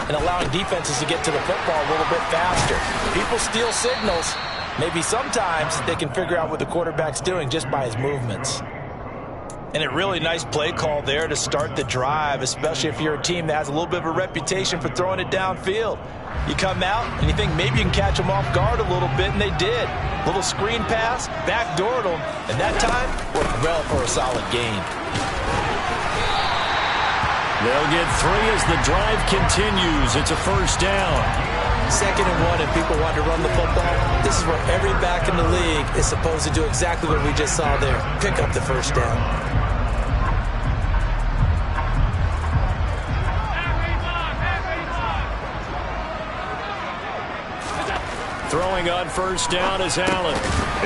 and allowing defenses to get to the football a little bit faster. People steal signals. Maybe sometimes they can figure out what the quarterback's doing just by his movements. And a really nice play call there to start the drive, especially if you're a team that has a little bit of a reputation for throwing it downfield. You come out and you think maybe you can catch them off guard a little bit, and they did. Little screen pass, backdoored them, and that time worked well for a solid gain. They'll get 3 as the drive continues. It's a first down. 2nd and 1, and people want to run the football. This is where every back in the league is supposed to do exactly what we just saw there. Pick up the first down. Throwing on first down is Allen.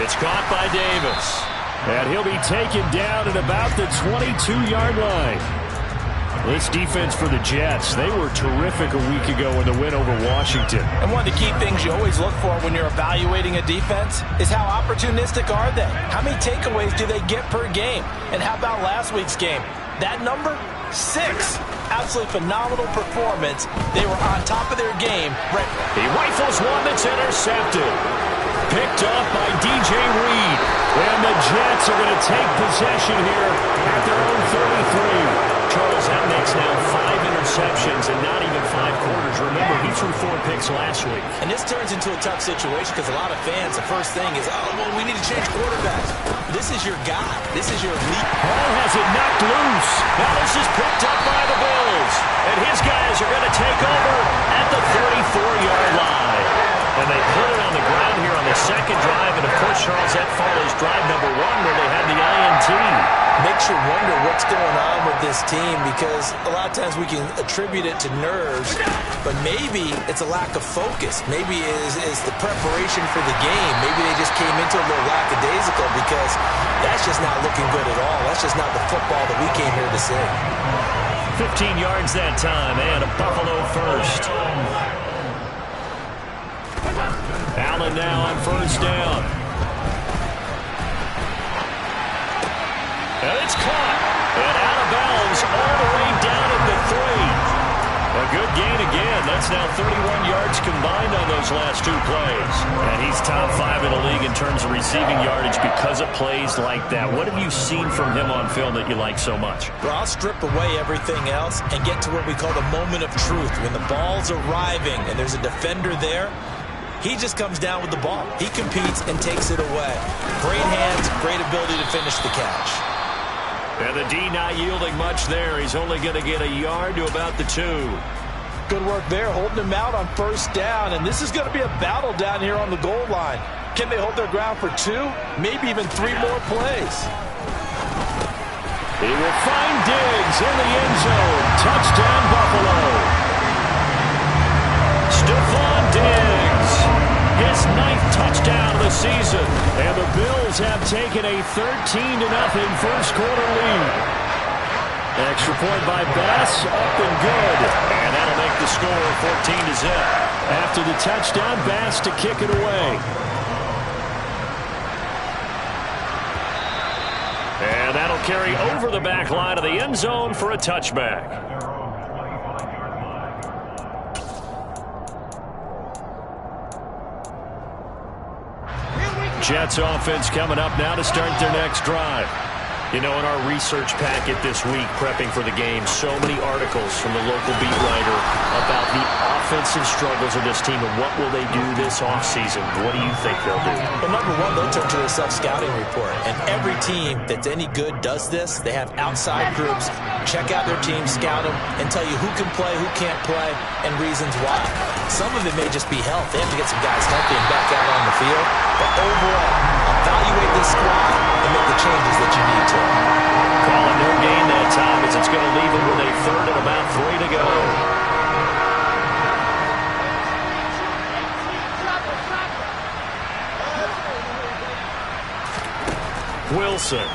It's caught by Davis. And he'll be taken down at about the 22-yard line. This defense for the Jets, they were terrific a week ago in the win over Washington. And one of the key things you always look for when you're evaluating a defense is how opportunistic are they? How many takeaways do they get per game? And how about last week's game? That number? 6. Absolutely phenomenal performance. They were on top of their game. He rifles one that's intercepted. Picked off by DJ Reed. And the Jets are going to take possession here at their own 33. Charles, that makes now 5 interceptions and not even 5 quarters. Remember, he threw 4 picks last week. And this turns into a tough situation because a lot of fans, the first thing is, oh, well, we need to change quarterbacks. This is your guy. This is your elite. Ball has it knocked loose. Now this is picked up by the Bills. And his guys are going to take over at the 34-yard line. And they put it on the ground here on the second drive. And, of course, Charles, that follows drive number 1 where they had the INT. Makes you wonder what's going on with this team because a lot of times we can attribute it to nerves, but maybe it's a lack of focus. Maybe it's the preparation for the game. Maybe they just came into a little lackadaisical because that's just not looking good at all. That's just not the football that we came here to see. 15 yards that time and a Buffalo first. Allen now on first down. And it's caught. And out of bounds all the way down at the 3. A good gain again. That's now 31 yards combined on those last 2 plays. And he's top 5 in the league in terms of receiving yardage because of plays like that. What have you seen from him on film that you like so much? Well, I'll strip away everything else and get to what we call the moment of truth. When the ball's arriving and there's a defender there, he just comes down with the ball. He competes and takes it away. Great hands, great ability to finish the catch. And the D not yielding much there. He's only going to get a yard to about the 2. Good work there, holding him out on first down. And this is going to be a battle down here on the goal line. Can they hold their ground for 2? Maybe even 3 more plays. He will find Diggs in the end zone. Touchdown, Buffalo. Stephon Diggs. His 9th touchdown of the season. And the Bills have taken a 13-0 first quarter lead. Extra point by Bass, up and good. And that'll make the score 14-0. After the touchdown, Bass to kick it away. And that'll carry over the back line of the end zone for a touchback. Jets offense coming up now to start their next drive. You know, in our research packet this week, prepping for the game, so many articles from the local beat writer about the offensive struggles of this team and what will they do this offseason. What do you think they'll do? Well, number 1, they'll turn to their self-scouting report. And every team that's any good does this. They have outside groups, check out their team, scout them, and tell you who can play, who can't play, and reasons why. Some of it may just be health. They have to get some guys healthy and back out on the field. But overall, evaluate this squad and make the changes that you need to. Calling no gain that time as it's going to leave them with a 3rd and about 3 to go. Wilson.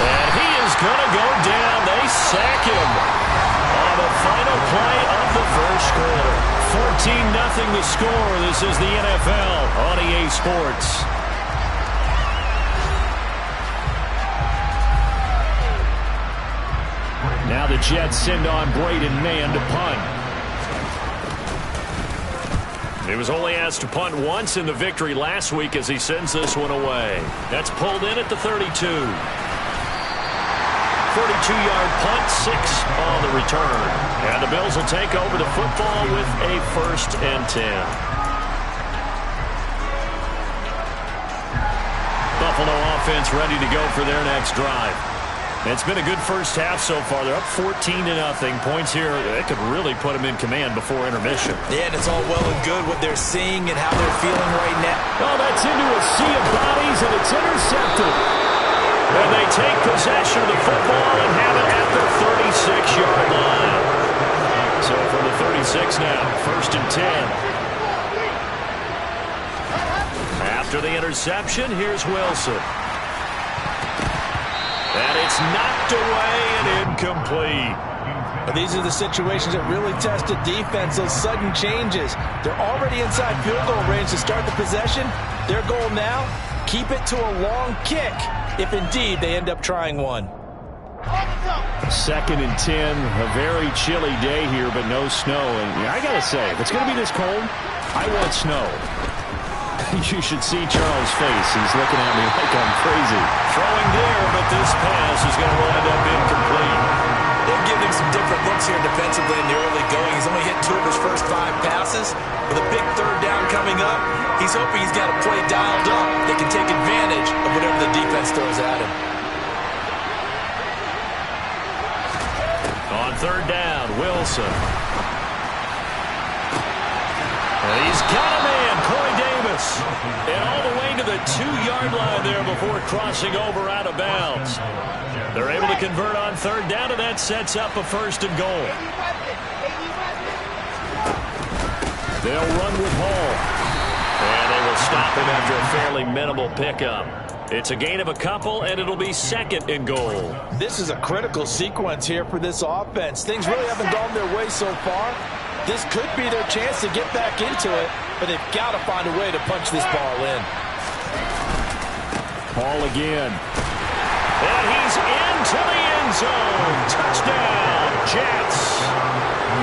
And he is going to go down. They sack him on the final play of the first quarter. 14-0 the score. This is the NFL on EA Sports. Now Now the Jets send on Braden Mann to punt. He was only asked to punt once in the victory last week as he sends this one away. That's pulled in at the 32. 42-yard punt, 6 on the return. And the Bills will take over the football with a 1st and 10. Buffalo offense ready to go for their next drive. It's been a good first half so far. They're up 14-0. Points here, they could really put them in command before intermission. Yeah, and it's all well and good what they're seeing and how they're feeling right now. Oh, that's into a sea of bodies, and it's intercepted. And they take possession of the football and have it at the 36-yard line. So from the 36 now, 1st and 10. After the interception, here's Wilson. And it's knocked away and incomplete. But these are the situations that really test a defense, those sudden changes. They're already inside field goal range to start the possession. Their goal now, keep it to a long kick, if indeed they end up trying one. 2nd and 10, a very chilly day here, but no snow. And I got to say, if it's going to be this cold, I want snow. You should see Charles' face. He's looking at me like I'm crazy. Throwing there, but this pass is going to wind up incomplete. They've given him some different looks here defensively in the early going. He's only hit 2 of his first 5 passes. With a big 3rd down coming up, he's hoping he's got a play dialed up. They can take advantage of whatever the defense throws at him. On 3rd down, Wilson. He's got a man, Corey Davis. And all the way to the 2-yard line there before crossing over out of bounds. They're able to convert on 3rd down, and that sets up a 1st and goal. They'll run with Hall. And they will stop him after a fairly minimal pickup. It's a gain of a couple, and it'll be 2nd and goal. This is a critical sequence here for this offense. Things really haven't gone their way so far. This could be their chance to get back into it, but they've got to find a way to punch this ball in. Hall again. And he's into the end zone. Touchdown, Jets.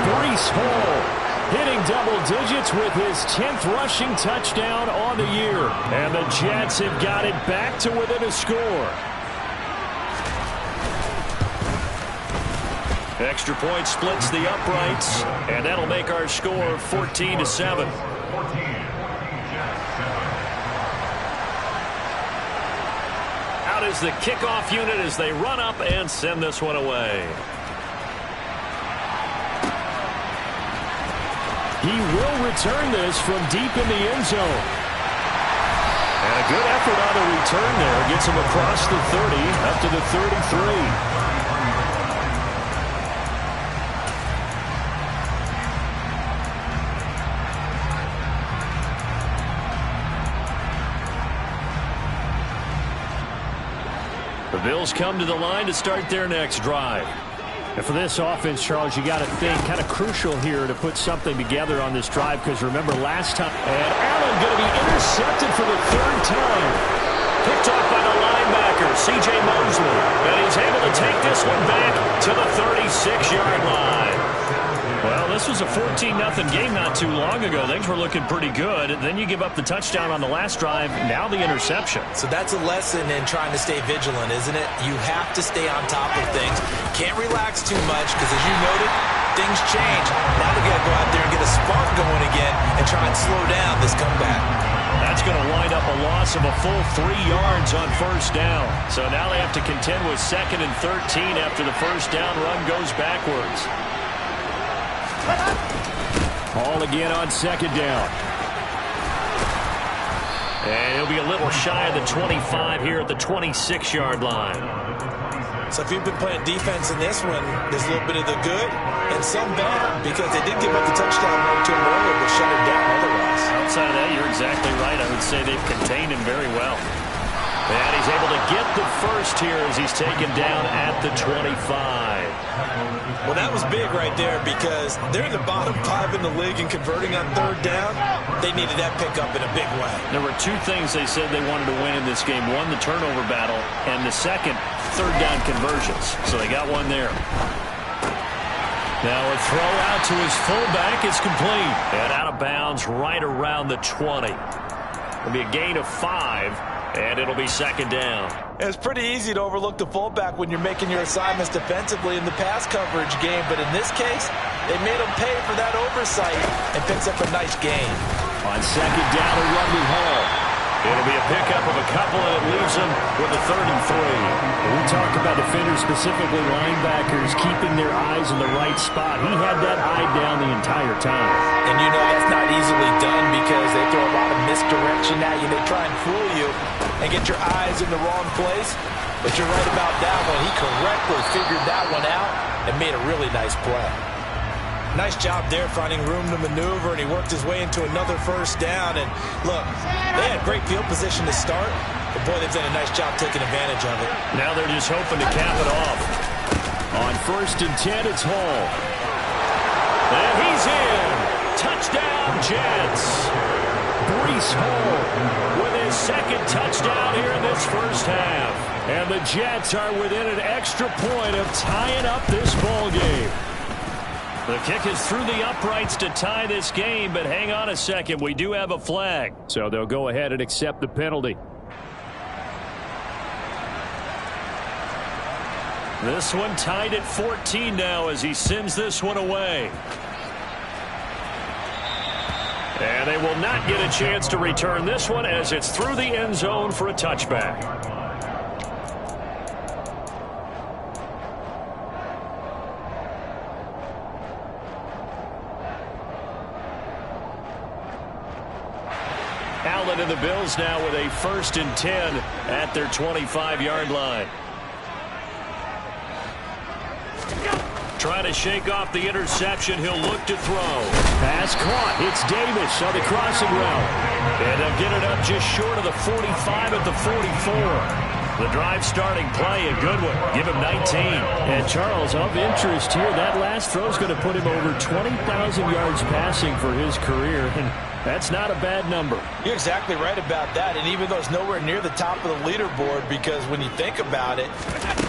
Breece Hall hitting double digits with his 10th rushing touchdown on the year. And the Jets have got it back to within a score. Extra point splits the uprights, and that'll make our score 14-7. Out is the kickoff unit as they run up and send this one away. He will return this from deep in the end zone. And a good effort on the return there. Gets him across the 30 up to the 33. The Bills come to the line to start their next drive. And for this offense, Charles, you got to think kind of crucial here to put something together on this drive, because remember last time, and Allen going to be intercepted for the 3rd time. Picked off by the linebacker, C.J. Mosley. And he's able to take this one back to the 36-yard line. Well, this was a 14-0 game not too long ago. Things were looking pretty good. Then you give up the touchdown on the last drive. Now the interception. So that's a lesson in trying to stay vigilant, isn't it? You have to stay on top of things. Can't relax too much because, as you noted, things change. Now they got to go out there and get a spark going again and try and slow down this comeback. That's going to wind up a loss of a full 3 yards on 1st down. So now they have to contend with 2nd and 13 after the 1st down run goes backwards. Hall again on 2nd down. And he'll be a little shy of the 25 here at the 26-yard line. So if you've been playing defense in this one, there's a little bit of the good and some bad, because they did give up the touchdown run to him earlier, but shut him down otherwise. Outside of that, you're exactly right. I would say they've contained him very well. And he's able to get the first here as he's taken down at the 25. Well, that was big right there, because they're in the bottom 5 in the league and converting on 3rd down. They needed that pickup in a big way. There were 2 things they said they wanted to win in this game. One, the turnover battle, and the second, 3rd down conversions. So they got one there. Now a throw out to his fullback. It's complete. And out of bounds right around the 20. It'll be a gain of 5, and it'll be second down. It's pretty easy to overlook the fullback when you're making your assignments defensively in the pass coverage game, but in this case, they made him pay for that oversight and picks up a nice gain. On second down, a run with Hall. It'll be a pickup of a couple, and it leaves him with a 3rd and 3. We talk about defenders, specifically linebackers, keeping their eyes in the right spot. He had that eye down the entire time. And you know that's not easily done because they throw a lot of misdirection at you. They try and fool you and get your eyes in the wrong place. But you're right about that one. He correctly figured that one out and made a really nice play. Nice job there finding room to maneuver, and he worked his way into another first down. And look, they had great field position to start, but boy, they've done a nice job taking advantage of it. Now they're just hoping to cap it off. On 1st and 10, it's Hall. And he's in. Touchdown, Jets. Breece Hall with his 2nd touchdown here in this first half. And the Jets are within an extra point of tying up this ball game. The kick is through the uprights to tie this game, but hang on a second. We do have a flag. So they'll go ahead and accept the penalty. This one tied at 14 now as he sends this one away. And they will not get a chance to return this one as it's through the end zone for a touchback. Allen and the Bills now with a 1st and 10 at their 25-yard line. Trying to shake off the interception. He'll look to throw. Pass caught. It's Davis on the crossing route. And they'll get it up just short of the 45 at the 44. The drive starting play, a good one. Give him 19. And Charles, of interest here, that last throw is going to put him over 20,000 yards passing for his career. And that's not a bad number. You're exactly right about that. And even though it's nowhere near the top of the leaderboard, because when you think about it,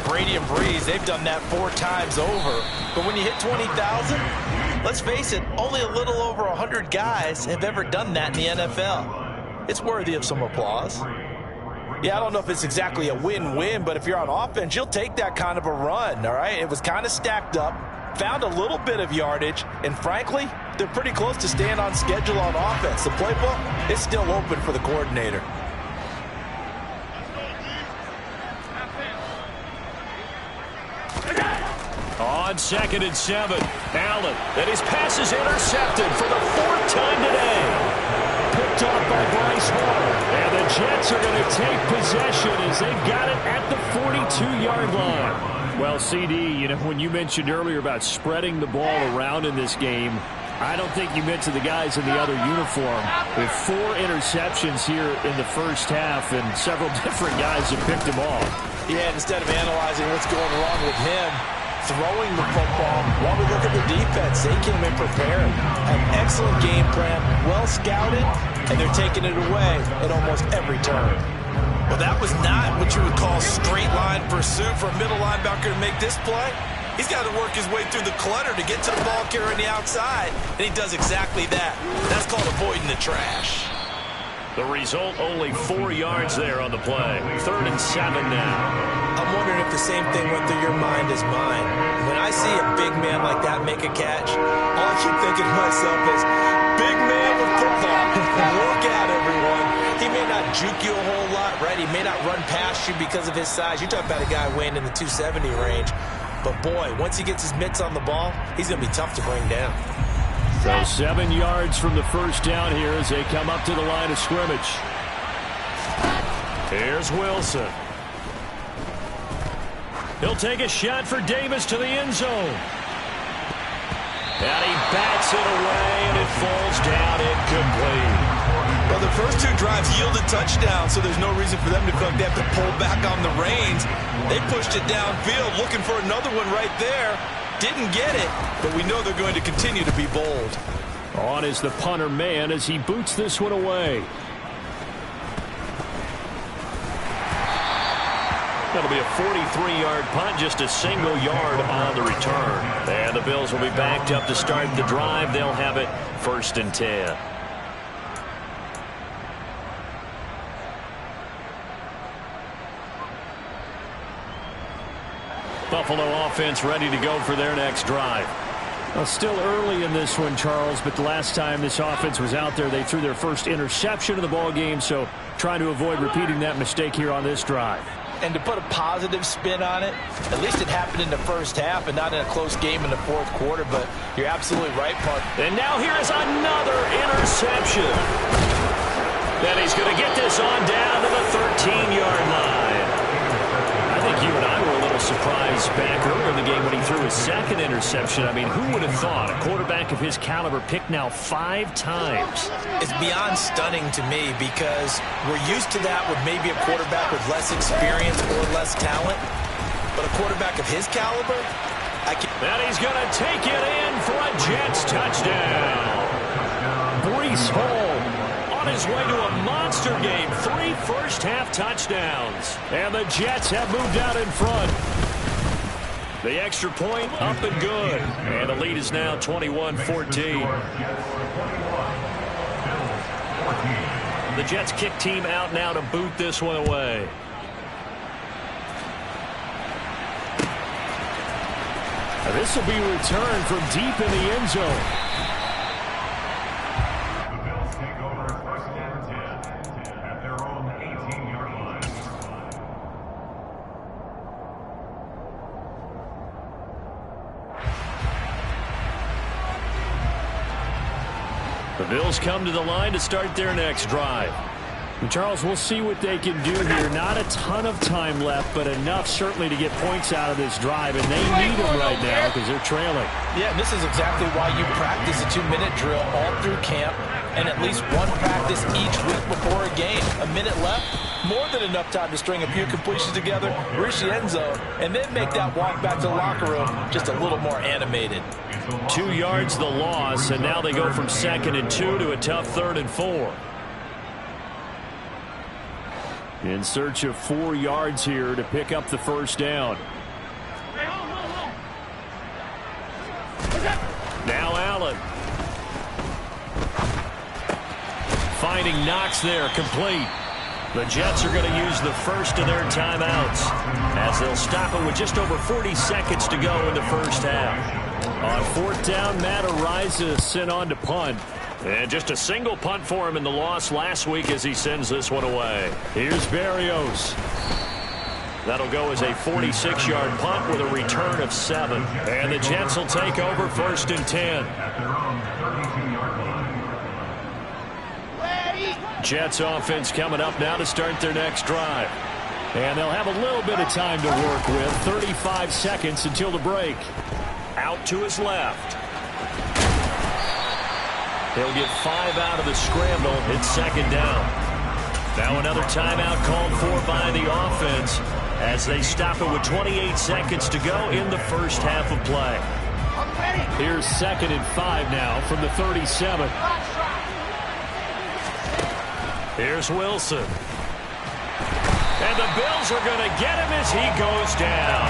Brady and Breeze, they've done that 4 times over. But when you hit 20,000, let's face it, only a little over 100 guys have ever done that in the NFL. It's worthy of some applause. Yeah, I don't know if it's exactly a win-win, but if you're on offense, you'll take that kind of a run, all right? It was kind of stacked up, found a little bit of yardage, and frankly, they're pretty close to staying on schedule on offense. The playbook is still open for the coordinator. On 2nd and 7, Allen, and his pass is intercepted for the 4th time today. Picked off by Bryce Hall. And the Jets are going to take possession as they've got it at the 42-yard line. Well, CD, you know, when you mentioned earlier about spreading the ball around in this game, I don't think you meant to the guys in the other uniform. With 4 interceptions here in the first half, and several different guys have picked him off. Yeah, instead of analyzing what's going wrong with him, throwing the football, while we look at the defense, they came in prepared. An excellent game plan, well scouted, and they're taking it away at almost every turn. Well, that was not what you would call straight line pursuit for a middle linebacker to make this play. He's got to work his way through the clutter to get to the ball carrier on the outside, and he does exactly that. That's called avoiding the trash. The result, only 4 yards there on the play. 3rd and 7 now. I'm wondering if the same thing went through your mind as mine. When I see a big man like that make a catch, all I keep thinking to myself is, big man with football. Look out, everyone. He may not juke you a whole lot, right? He may not run past you because of his size. You're talking about a guy weighing in the 270 range. But, boy, once he gets his mitts on the ball, he's going to be tough to bring down. So 7 yards from the first down here as they come up to the line of scrimmage. Here's Wilson. He'll take a shot for Davis to the end zone. And he bats it away, and it falls down incomplete. Well, the first 2 drives yielded touchdowns, so there's no reason for them to feel like they have to pull back on the reins. They pushed it downfield, looking for another one right there. Didn't get it, but we know they're going to continue to be bold. On is the punter man as he boots this one away. It'll be a 43-yard punt, just a single yard on the return. And the Bills will be backed up to start the drive. They'll have it 1st and 10. Buffalo offense ready to go for their next drive. Well, still early in this one, Charles, but the last time this offense was out there, they threw their first interception of the ball game, so trying to avoid repeating that mistake here on this drive. And to put a positive spin on it, at least it happened in the first half and not in a close game in the fourth quarter, but you're absolutely right, Park. And now here is another interception. Then he's going to get this on down to the 13-yard line. I think you and I were a little surprised back earlier in the game when he threw his second interception. I mean, who would have thought a quarterback of his caliber picked now 5 times? It's beyond stunning to me because we're used to that with maybe a quarterback with less experience or less talent. But a quarterback of his caliber, I can't. And he's going to take it in for a Jets touchdown. Breece Hall on his way to a monster game. 3 first-half touchdowns. And the Jets have moved out in front. The extra point up and good. And the lead is now 21-14. The Jets kick team out now to boot this one away. This will be returned from deep in the end zone. The Bills come to the line to start their next drive. And Charles, we'll see what they can do here. Not a ton of time left, but enough certainly to get points out of this drive, and they need them right now because they're trailing. Yeah, this is exactly why you practice a 2-minute drill all through camp and at least one practice each week before a game. A minute left, more than enough time to string a few completions together, reach the end zone, and then make that walk back to the locker room just a little more animated. 2 yards the loss, and now they go from 2nd and 2 to a tough 3rd and 4. In search of 4 yards here to pick up the first down. Now Allen. Finding Knox there, complete. The Jets are going to use the first of their timeouts as they'll stop it with just over 40 seconds to go in the first half. On 4th down, Matt Ariza sent on to punt. And just a single punt for him in the loss last week as he sends this one away. Here's Berrios. That'll go as a 46-yard punt with a return of 7. And the Jets will take over 1st and 10. Jets offense coming up now to start their next drive. And they'll have a little bit of time to work with. 35 seconds until the break. Out to his left. He'll get 5 out of the scramble. It's 2nd down. Now another timeout called for by the offense as they stop it with 28 seconds to go in the first half of play. Here's 2nd and 5 now from the 37. Here's Wilson. And the Bills are going to get him as he goes down.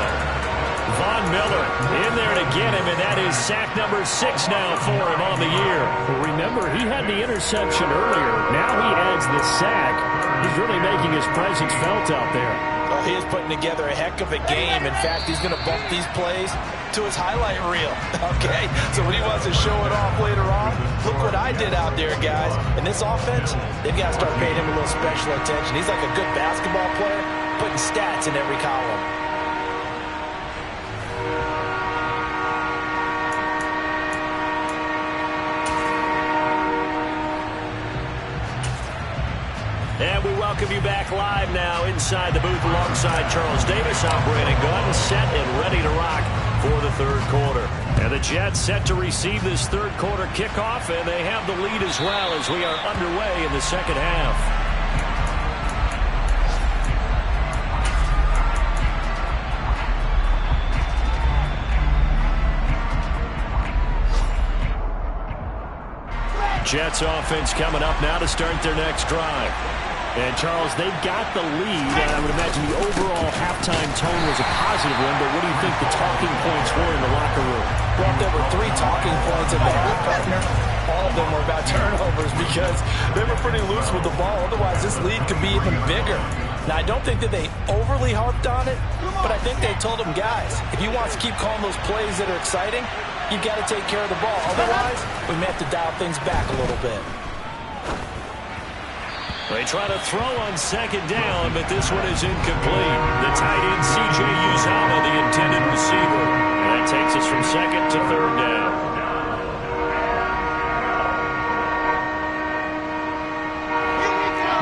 Von Miller in there to get him, and that is sack number 6 now for him on the year. Well, remember, he had the interception earlier. Now he adds the sack. He's really making his presence felt out there. Oh, he is putting together a heck of a game. In fact, he's going to bump these plays to his highlight reel. Okay, so when he wants to show it off later on, look what I did out there, guys. And this offense, they've got to start paying him a little special attention. He's like a good basketball player, putting stats in every column. And we welcome you back live now inside the booth alongside Charles Davis. I'm Brandon Gunn, set and ready to rock for the 3rd quarter. And the Jets set to receive this 3rd quarter kickoff, and they have the lead as well as we are underway in the 2nd half. Jets offense coming up now to start their next drive. And, Charles, they've got the lead. I would imagine the overall halftime tone was a positive one, but what do you think the talking points were in the locker room? Well, if there were 3 talking points in the half, partner, all of them were about turnovers because they were pretty loose with the ball. Otherwise, this lead could be even bigger. Now, I don't think that they overly harped on it, but I think they told them, guys, if you want to keep calling those plays that are exciting, you've got to take care of the ball. Otherwise, we may have to dial things back a little bit. They try to throw on second down, but this one is incomplete. The tight end, C.J. Uzomah, the intended receiver. And that takes us from second to third down.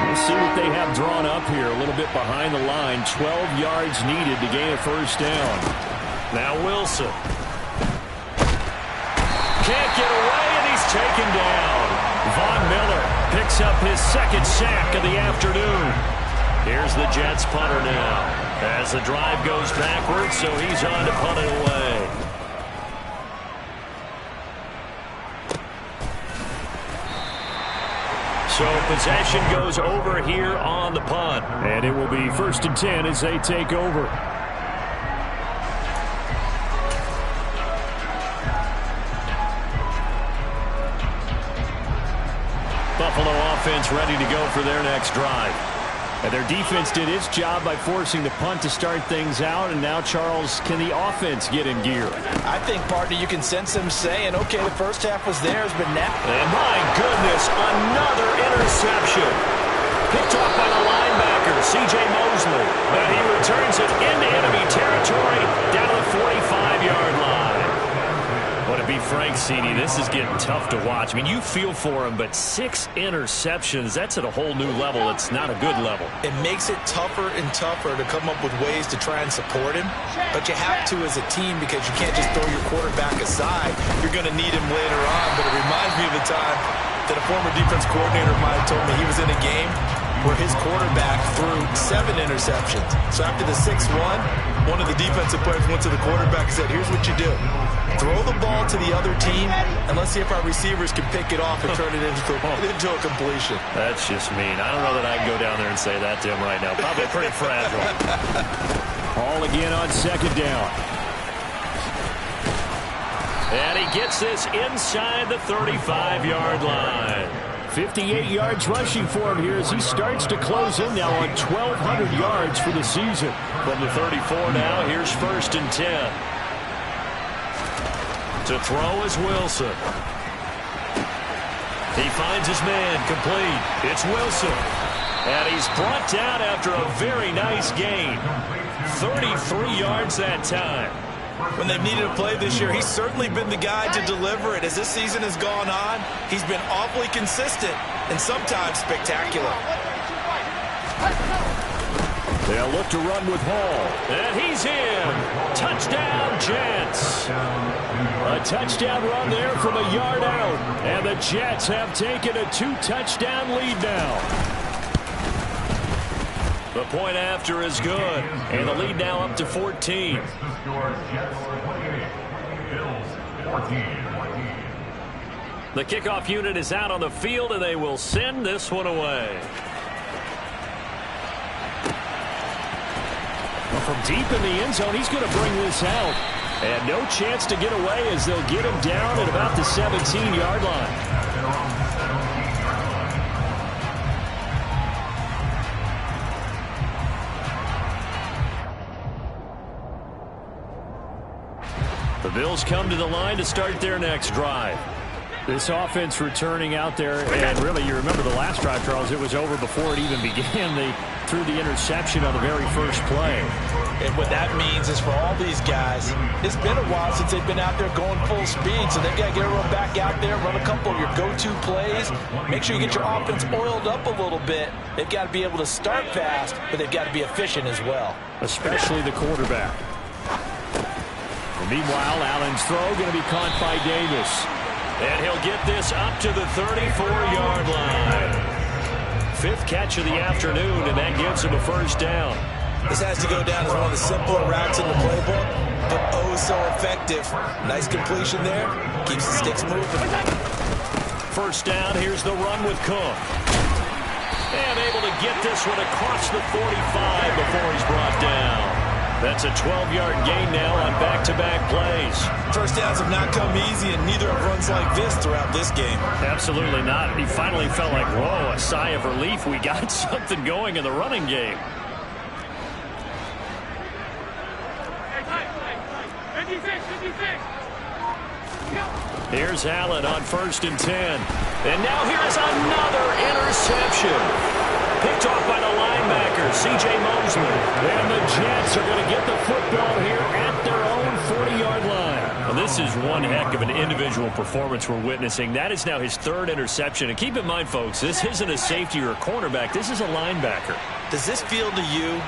We'll see what they have drawn up here. A little bit behind the line. 12 yards needed to gain a first down. Now Wilson. Can't get away, and he's taken down. Von Miller picks up his second sack of the afternoon. Here's the Jets punter now. As the drive goes backwards, so he's on to punt it away. So possession goes over here on the punt. And it will be 1st and 10 as they take over. Buffalo offense ready to go for their next drive. And their defense did its job by forcing the punt to start things out. And now, Charles, can the offense get in gear? I think, partner, you can sense them saying, okay, the first half was theirs, but now... And my goodness, another interception. Picked off by the linebacker, C.J. Mosley. But he returns it into enemy territory down to the 45-yard line. Well, to be frank, CD, this is getting tough to watch. I mean, you feel for him, but 6 interceptions, that's at a whole new level. It's not a good level. It makes it tougher and tougher to come up with ways to try and support him. But you have to as a team because you can't just throw your quarterback aside. You're going to need him later on. But it reminds me of the time that a former defense coordinator of mine told me he was in a game where his quarterback threw 7 interceptions. So after the 6th one of the defensive players went to the quarterback and said, here's what you do. Throw the ball to the other team, and let's see if our receivers can pick it off and turn it into a completion. That's just mean. I don't know that I can go down there and say that to him right now. Probably pretty fragile. Ball again on second down. And he gets this inside the 35-yard line. 58 yards rushing for him here as he starts to close in now on 1,200 yards for the season. From the 34 now, here's 1st and 10. To throw is Wilson. He finds his man complete. It's Wilson. And he's brought down after a very nice gain. 33 yards that time. When they've needed a play this year, he's certainly been the guy to deliver it. As this season has gone on, he's been awfully consistent and sometimes spectacular. They'll look to run with Hall. And he's in. Touchdown, Jets. A touchdown run there from a yard out. And the Jets have taken a 2-touchdown lead now. The point after is good. And the lead now up to 14. The kickoff unit is out on the field, and they will send this one away. From deep in the end zone, he's going to bring this out. And no chance to get away as they'll get him down at about the 17-yard line. The Bills come to the line to start their next drive. This offense returning out there, and really, you remember the last drive, Charles, it was over before it even began. They threw the interception on the very first play. And what that means is for all these guys, it's been a while since they've been out there going full speed, so they've got to get everyone back out there, run a couple of your go-to plays, make sure you get your offense oiled up a little bit. They've got to be able to start fast, but they've got to be efficient as well. Especially the quarterback. And meanwhile, Allen's throw going to be caught by Davis. And he'll get this up to the 34-yard line. 5th catch of the afternoon, and that gives him a first down. This has to go down as one of the simpler routes in the playbook, but oh so effective. Nice completion there. Keeps the sticks moving. First down, here's the run with Cook. And able to get this one across the 45 before he's brought down. That's a 12-yard gain now on back-to-back plays. First downs have not come easy, and neither have runs like this throughout this game. Absolutely not. He finally felt like, whoa, a sigh of relief. We got something going in the running game. Here's Allen on 1st and 10. And now here's another interception. Picked off by the linebacker, C.J. Mosley. And the Jets are going to get the football here at their own 40-yard line. Well, this is one heck of an individual performance we're witnessing. That is now his 3rd interception. And keep in mind, folks, this isn't a safety or a cornerback. This is a linebacker. Does this feel to you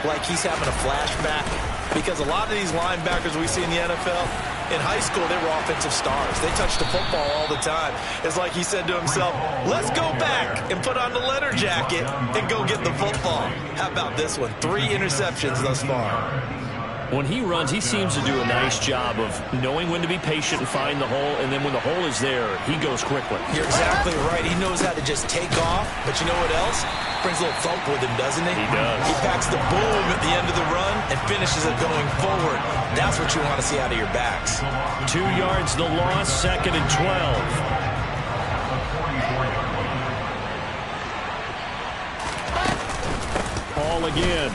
like he's having a flashback? Because a lot of these linebackers we see in the NFL, in high school, they were offensive stars. They touched the football all the time. It's like he said to himself, let's go back and put on the leather jacket and go get the football. How about this one? 3 interceptions thus far. When he runs, he seems to do a nice job of knowing when to be patient and find the hole, and then when the hole is there, he goes quickly. You're exactly right. He knows how to just take off, but you know what else? Brings a little thump with him, doesn't he? He does. He packs the boom at the end of the run and finishes it going forward. That's what you want to see out of your backs. 2 yards the loss, 2nd and 12. Ball again.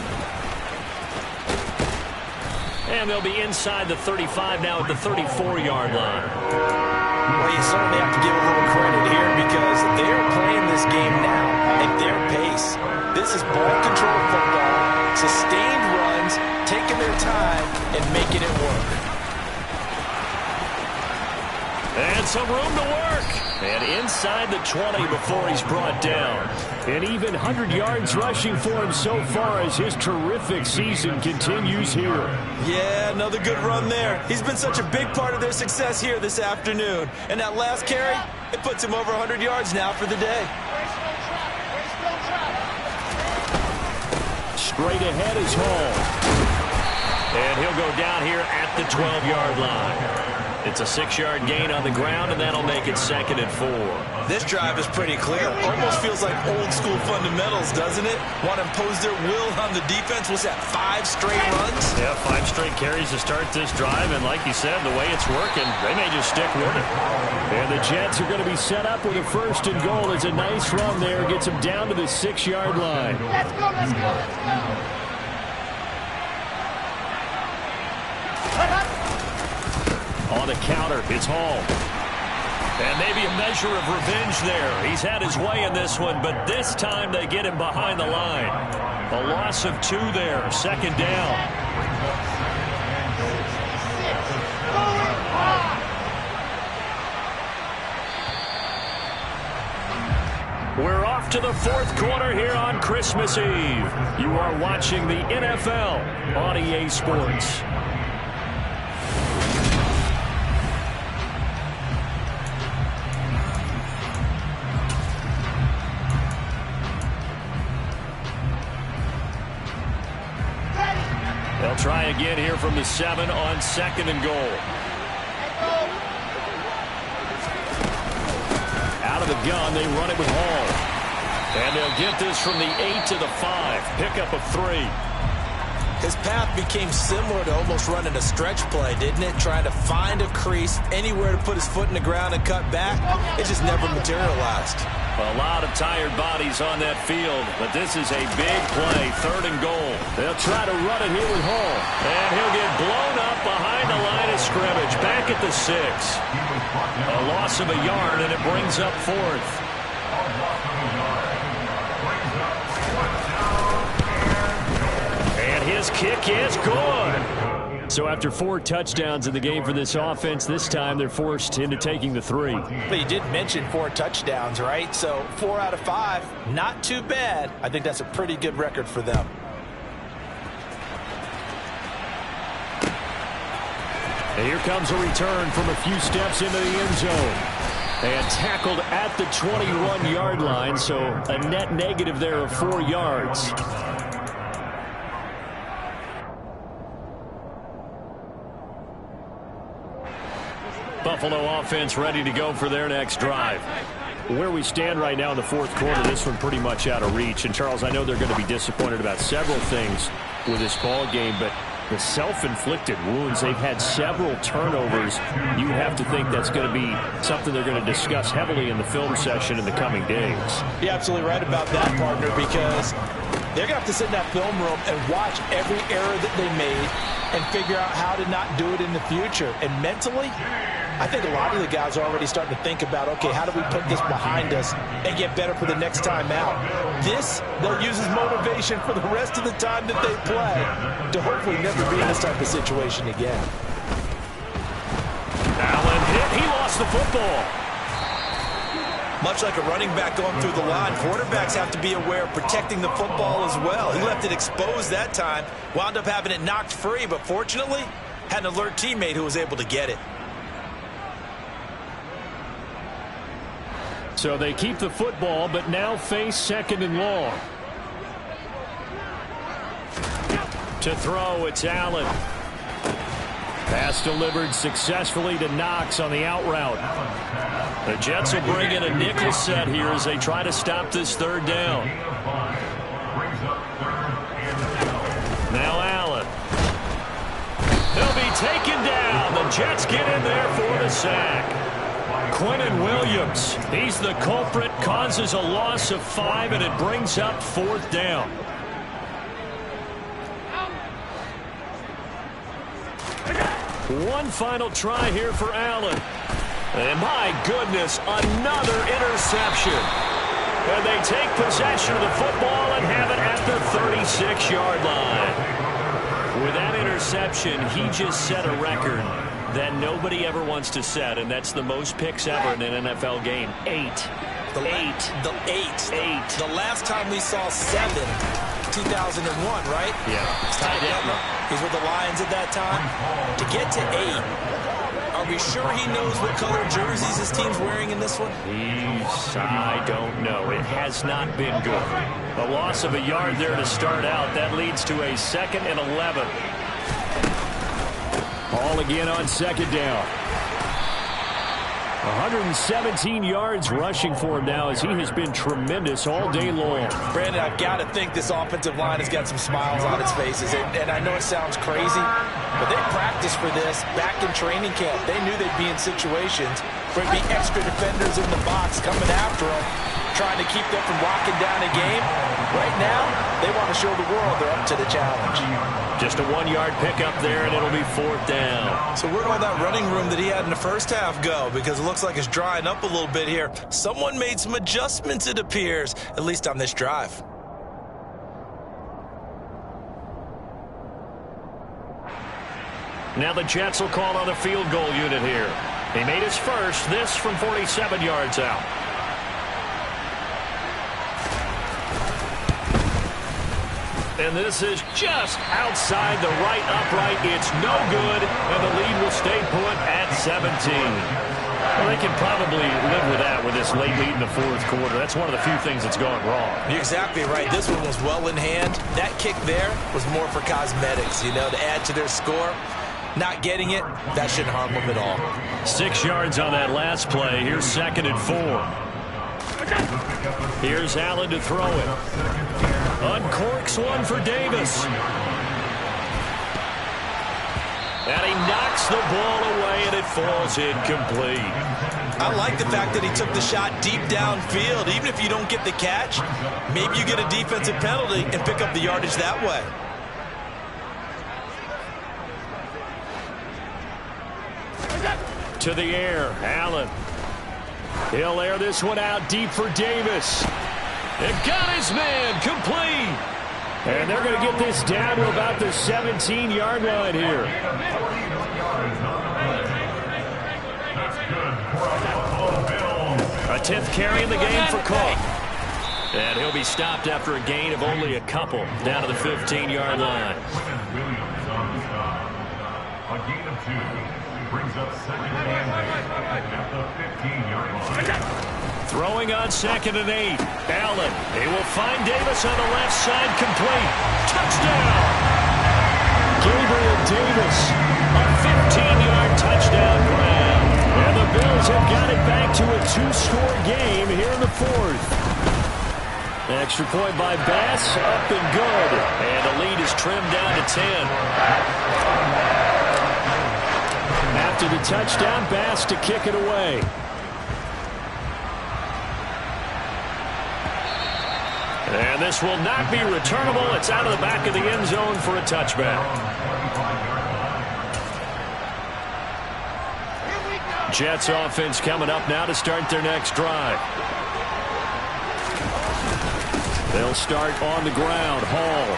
And they'll be inside the 35 now at the 34-yard line. Well, you certainly have to give a little credit here because they're playing this game now at their pace. This is ball control football, sustained runs, taking their time and making it work. And some room to work. And inside the 20 before he's brought down. And even 100 yards rushing for him so far as his terrific season continues here. Yeah, another good run there. He's been such a big part of their success here this afternoon. And that last carry, it puts him over 100 yards now for the day. Straight ahead is Hall. And he'll go down here at the 12-yard line. It's a 6-yard gain on the ground, and that'll make it 2nd and 4. This drive is pretty clear. Almost feels like old-school fundamentals, doesn't it? Want to impose their will on the defense. Was that 5 straight runs? Yeah, 5 straight carries to start this drive, and like you said, the way it's working, they may just stick with it. And the Jets are going to be set up with a 1st and goal. It's a nice run there. Gets them down to the 6-yard line. Let's go, let's go, let's go. On the counter, it's Hall. And maybe a measure of revenge there. He's had his way in this one, but this time they get him behind the line. A loss of 2 there, 2nd down. We're off to the 4th quarter here on Christmas Eve. You are watching the NFL on EA Sports. They'll try again here from the 7 on 2nd and goal. Out of the gun, they run it with Hall. And they'll get this from the 8 to the 5. Pickup of 3. His path became similar to almost running a stretch play, didn't it? Trying to find a crease, anywhere to put his foot in the ground and cut back. It just never materialized. A lot of tired bodies on that field, but this is a big play, 3rd and goal. They'll try to run it here with Hall. And he'll get blown up behind the line of scrimmage, back at the 6. A loss of a yard, and it brings up 4th. And his kick is good. So after 4 touchdowns in the game for this offense, this time they're forced into taking the 3. But you did mention 4 touchdowns, right? So 4 out of 5, not too bad. I think that's a pretty good record for them. And here comes a return from a few steps into the end zone. And tackled at the 21-yard line, so a net negative there of 4 yards. Buffalo offense ready to go for their next drive. Where we stand right now in the fourth quarter, this one pretty much out of reach. And, Charles, I know they're going to be disappointed about several things with this ball game, but the self-inflicted wounds, they've had several turnovers. You have to think that's going to be something they're going to discuss heavily in the film session in the coming days. You're absolutely right about that, partner, because they're going to have to sit in that film room and watch every error that they made and figure out how to not do it in the future. And mentally, I think a lot of the guys are already starting to think about, okay, how do we put this behind us and get better for the next time out? This, they'll use as motivation for the rest of the time that they play to hopefully never be in this type of situation again. Allen hit. He lost the football. Much like a running back going through the line, quarterbacks have to be aware of protecting the football as well. He left it exposed that time, wound up having it knocked free, but fortunately, had an alert teammate who was able to get it. So they keep the football, but now face second and long. To throw, it's Allen. Pass delivered successfully to Knox on the out route. The Jets will bring in a nickel set here as they try to stop this third down. Now Allen. He'll be taken down. The Jets get in there for the sack. Quinnen Williams, he's the culprit, causes a loss of 5, and it brings up fourth down. One final try here for Allen. And my goodness, another interception. And they take possession of the football and have it at the 36-yard line. With that interception, he just set a record that nobody ever wants to set, and that's the most picks ever in an NFL game. 8. The last time we saw 7, 2001, right? Yeah. He's with the Lions at that time. To get to 8, are we sure he knows what color jerseys his team's wearing in this one? I don't know. It has not been good. A loss of a yard there to start out. That leads to a 2nd and 11. Ball again on second down. 117 yards rushing for him now as he has been tremendous all day long. Brandon, I've got to think this offensive line has got some smiles on its faces. And I know it sounds crazy, but they practiced for this back in training camp. They knew they'd be in situations where there'd be extra defenders in the box coming after them, trying to keep them from locking down a game. Right now, they want to show the world they're up to the challenge. Just a 1-yard pickup there, and it'll be fourth down. So where'd all that running room that he had in the first half go? Because it looks like it's drying up a little bit here. Someone made some adjustments, it appears, at least on this drive. Now the Jets will call on the field goal unit here. He made his first, this from 47 yards out. And this is just outside the right upright. It's no good, and the lead will stay put at 17. Well, they can probably live with that with this late lead in the fourth quarter. That's one of the few things that's gone wrong. You're exactly right. This one was well in hand. That kick there was more for cosmetics, you know, to add to their score. Not getting it, that shouldn't harm them at all. 6 yards on that last play. Here's 2nd and 4. Here's Allen to throw it. Uncorks one for Davis. And he knocks the ball away, and it falls incomplete. I like the fact that he took the shot deep downfield. Even if you don't get the catch, maybe you get a defensive penalty and pick up the yardage that way. To the air, Allen. He'll air this one out deep for Davis. It got his man complete. And they're going to get this down to about the 17-yard line here. A 10th carry in the game for Cook. And he'll be stopped after a gain of only a couple down to the 15-yard line. A gain of 2. Brings up 2nd and 8 at the 15-yard line. Throwing on 2nd and 8. Allen. He will find Davis on the left side, complete. Touchdown. Gabriel Davis. A 15-yard touchdown grab. And the Bills have got it back to a two-score game here in the fourth. Extra point by Bass, up and good. And the lead is trimmed down to 10. After the touchdown, Bass to kick it away. And this will not be returnable. It's out of the back of the end zone for a touchback. Jets offense coming up now to start their next drive. They'll start on the ground. Hall.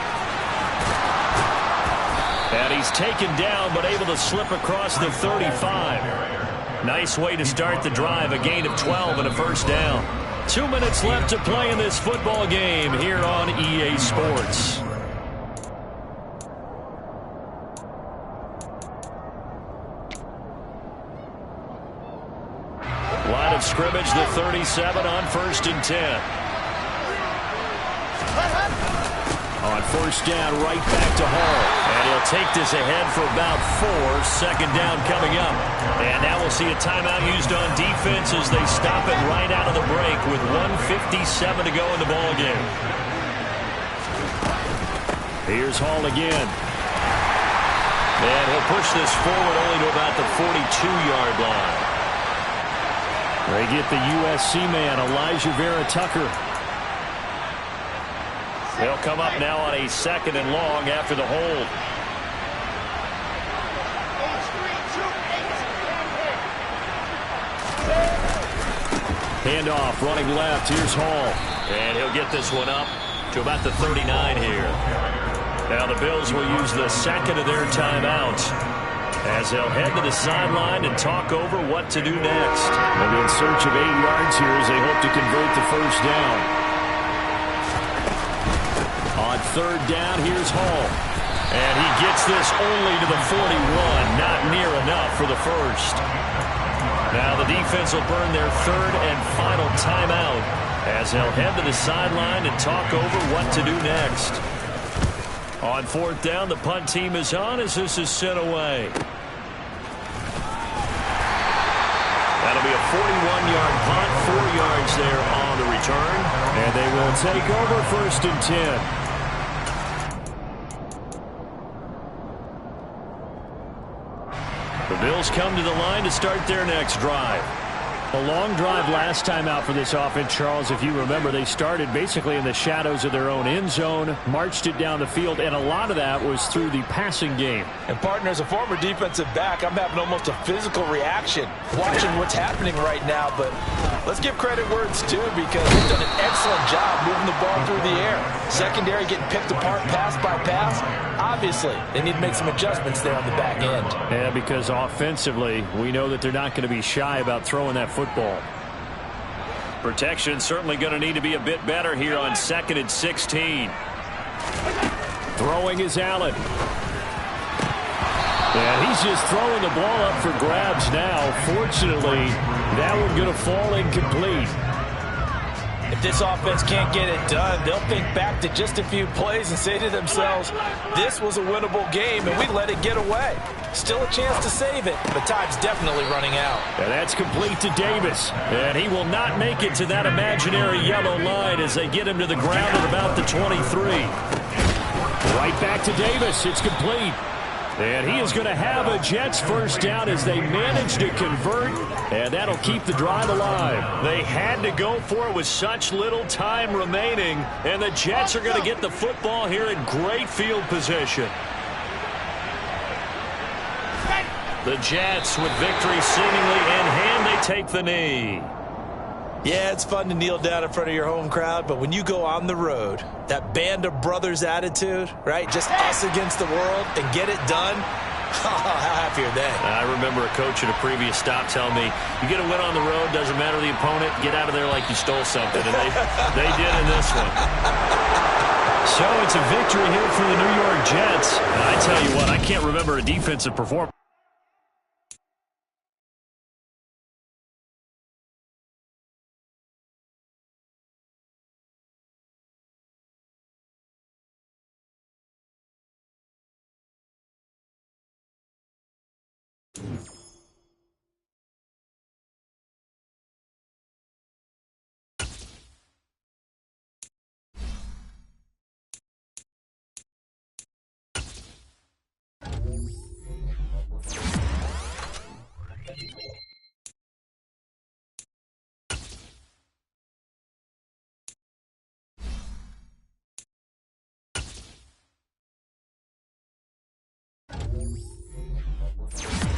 And he's taken down but able to slip across the 35. Nice way to start the drive. A gain of 12 and a first down. 2 minutes left to play in this football game here on EA Sports. Line of scrimmage, the 37 on 1st and 10. On first down, right back to Hall. And he'll take this ahead for about 4. Second down coming up. And now we'll see a timeout used on defense as they stop it right out of the break with 1:57 to go in the ballgame. Here's Hall again. And he'll push this forward only to about the 42-yard line. They get the USC man, Elijah Vera Tucker. They'll come up now on a 2nd and long after the hold. Handoff, running left. Here's Hall. And he'll get this one up to about the 39 here. Now the Bills will use the second of their timeouts as they'll head to the sideline and talk over what to do next. They'll be in search of 8 yards here as they hope to convert the first down. On 3rd down, here's Hall. And he gets this only to the 41. Not near enough for the first. Now the defense will burn their 3rd and final timeout as they'll head to the sideline and talk over what to do next. On 4th down, the punt team is on as this is sent away. That'll be a 41-yard punt, 4 yards there on the return. And they will take over 1st and 10. The Bills come to the line to start their next drive. A long drive last time out for this offense, Charles. If you remember, they started basically in the shadows of their own end zone, marched it down the field, and a lot of that was through the passing game. And partner, as a former defensive back, I'm having almost a physical reaction watching what's happening right now. But let's give credit where it's due because they've done an excellent job moving the ball through the air. Secondary getting picked apart pass by pass. Obviously, they need to make some adjustments there on the back end. Yeah, because offensively, we know that they're not going to be shy about throwing that football. Protection certainly going to need to be a bit better here on 2nd and 16. Throwing is Allen. And he's just throwing the ball up for grabs now. Fortunately, that one's going to fall incomplete. If this offense can't get it done, they'll think back to just a few plays and say to themselves, this was a winnable game and we let it get away. Still a chance to save it, but time's definitely running out. And that's complete to Davis. And he will not make it to that imaginary yellow line as they get him to the ground at about the 23. Right back to Davis. It's complete. And he is going to have a Jets first down as they manage to convert, and that'll keep the drive alive. They had to go for it with such little time remaining, and the Jets are going to get the football here in great field position. The Jets, with victory seemingly in hand, they take the knee. Yeah, it's fun to kneel down in front of your home crowd, but when you go on the road, that band of brothers attitude, right? Just us against the world and get it done. How happy are they? I remember a coach at a previous stop telling me, you get a win on the road, doesn't matter the opponent, get out of there like you stole something. And they did in this one. So it's a victory here for the New York Jets. And I tell you what, I can't remember a defensive performance 2.